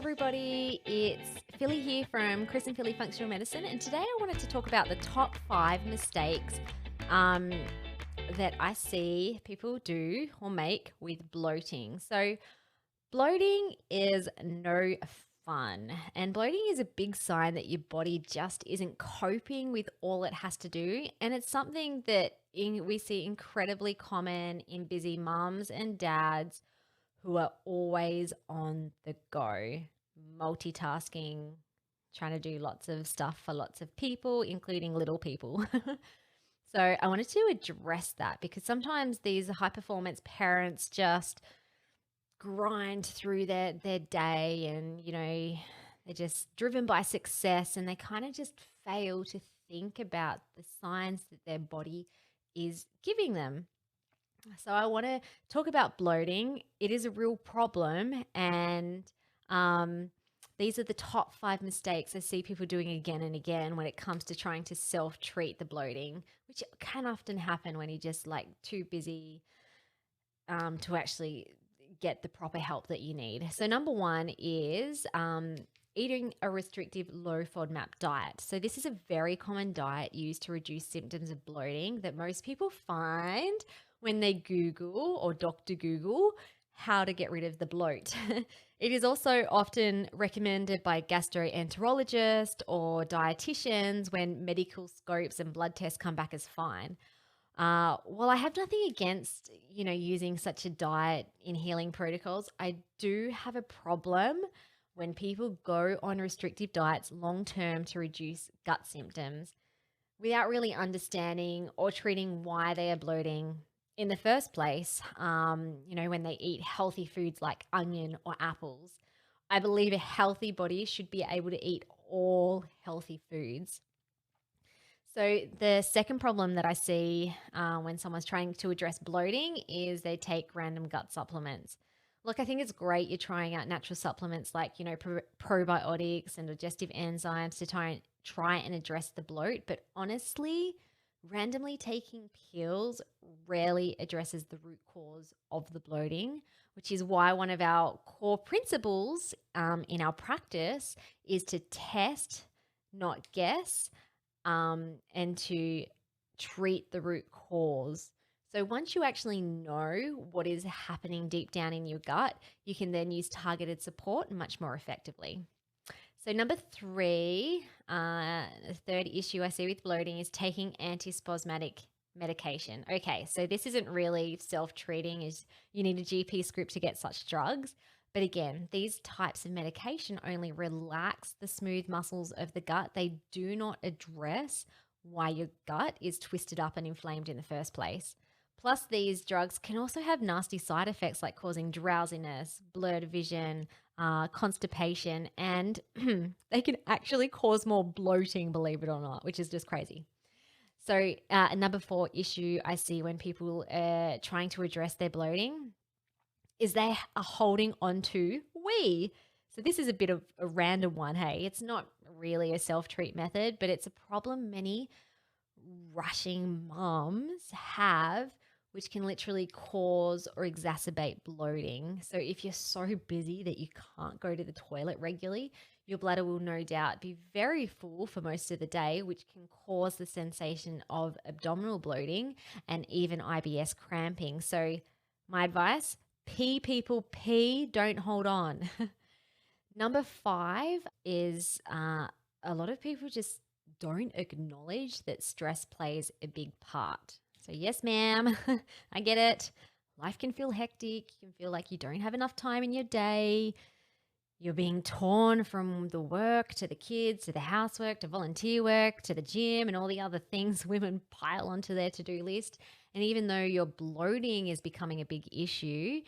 everybody, it's Philly here from Chris and Philly Functional Medicine, and today I wanted to talk about the top 5 mistakes um, that I see people do or make with bloating. So, bloating is no fun, and bloating is a big sign that your body just isn't coping with all it has to do, and it's something that we see incredibly common in busy mums and dads who are always on the go, multitasking, trying to do lots of stuff for lots of people, including little people. So I wanted to address that because sometimes these high performance parents just grind through their day and, they're just driven by success and they kind of just fail to think about the signs that their body is giving them. So I want to talk about bloating. It is a real problem, and um, these are the top 5 mistakes I see people doing again and again when it comes to trying to self-treat the bloating, which can often happen when you're just like too busy to actually get the proper help that you need. So number one is eating a restrictive low FODMAP diet. So this is a very common diet used to reduce symptoms of bloating that most people find when they Google or Dr. Google how to get rid of the bloat. It is also often recommended by gastroenterologists or dietitians when medical scopes and blood tests come back as fine. While I have nothing against, using such a diet in healing protocols, I do have a problem when people go on restrictive diets long term to reduce gut symptoms without really understanding or treating why they are bloating in the first place. When they eat healthy foods like onion or apples, I believe a healthy body should be able to eat all healthy foods. So the second problem that I see when someone's trying to address bloating is they take random gut supplements. Look, I think it's great you're trying out natural supplements like, probiotics and digestive enzymes to try and address the bloat. But honestly, randomly taking pills rarely addresses the root cause of the bloating, which is why one of our core principles in our practice is to test, not guess, and to treat the root cause. So once you actually know what is happening deep down in your gut, you can then use targeted support much more effectively. So number 3, the third issue I see with bloating is taking antispasmodic medication. Okay, so this isn't really self-treating, as you need a GP script to get such drugs. But again, these types of medication only relax the smooth muscles of the gut. They do not address why your gut is twisted up and inflamed in the first place. Plus, these drugs can also have nasty side effects like causing drowsiness, blurred vision, constipation, and they can actually cause more bloating, believe it or not, which is just crazy. So, number 4 issue I see when people are trying to address their bloating is they are holding on to wee. So this is a bit of a random one, hey. It's not really a self-treat method, but it's a problem many rushing moms have, which can literally cause or exacerbate bloating. So if you're so busy that you can't go to the toilet regularly, your bladder will no doubt be very full for most of the day, which can cause the sensation of abdominal bloating and even IBS cramping. So my advice, pee, people, pee, don't hold on. Number 5 is a lot of people just don't acknowledge that stress plays a big part. So yes, ma'am, I get it. Life can feel hectic. You can feel like you don't have enough time in your day. You're being torn from the work to the kids to the housework to volunteer work to the gym and all the other things women pile onto their to-do list. And even though your bloating is becoming a big issue,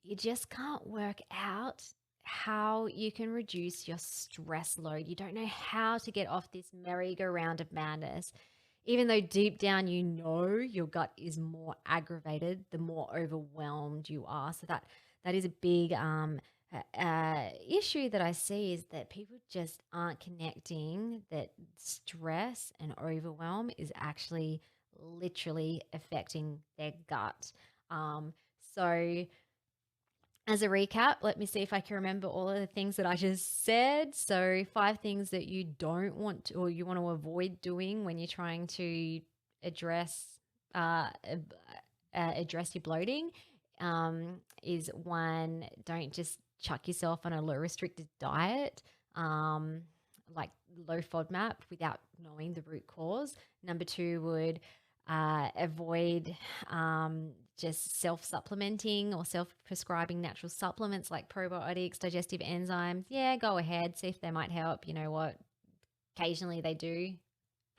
you just can't work out how you can reduce your stress load. You don't know how to get off this merry-go-round of madness. Even though deep down you know your gut is more aggravated, the more overwhelmed you are. So that is a big issue that I see, is that people just aren't connecting that stress and overwhelm is actually literally affecting their gut. So As a recap, let me see if I can remember all of the things that I just said. So, 5 things that you don't want to, or you want to avoid doing when you're trying to address address your bloating, is one, don't just chuck yourself on a low restricted diet, um, like low FODMAP, without knowing the root cause. Number two would avoid just self supplementing or self prescribing natural supplements like probiotics, digestive enzymes. Yeah, go ahead, see if they might help. You know what? Occasionally they do,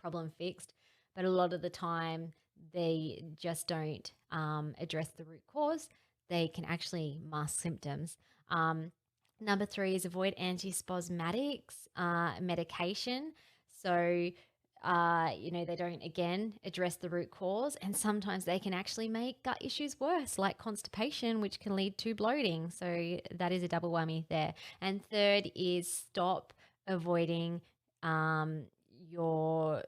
problem fixed. But a lot of the time, they just don't address the root cause. They can actually mask symptoms. Number three is avoid antispasmodics medication. So, they don't, again, address the root cause. And sometimes they can actually make gut issues worse, like constipation, which can lead to bloating. So, that is a double whammy there. And third is stop avoiding your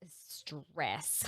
stress.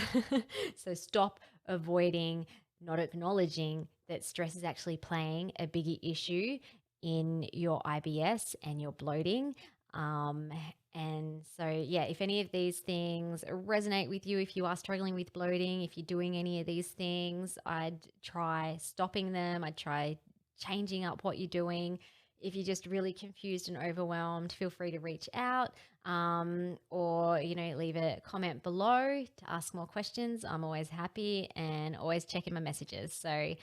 So stop avoiding, not acknowledging that stress is actually playing a bigger issue in your IBS and your bloating. Um, and so, yeah, if any of these things resonate with you, if you are struggling with bloating, if you're doing any of these things, I'd try stopping them. I'd try changing up what you're doing. If you're just really confused and overwhelmed, feel free to reach out, or leave a comment below to ask more questions. I'm always happy and always checking my messages. So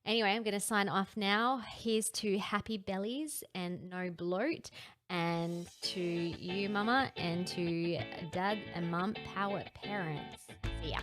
anyway, I'm going to sign off now. Here's to happy bellies and no bloat, and to you, mama, and to dad and mum, power parents. See ya.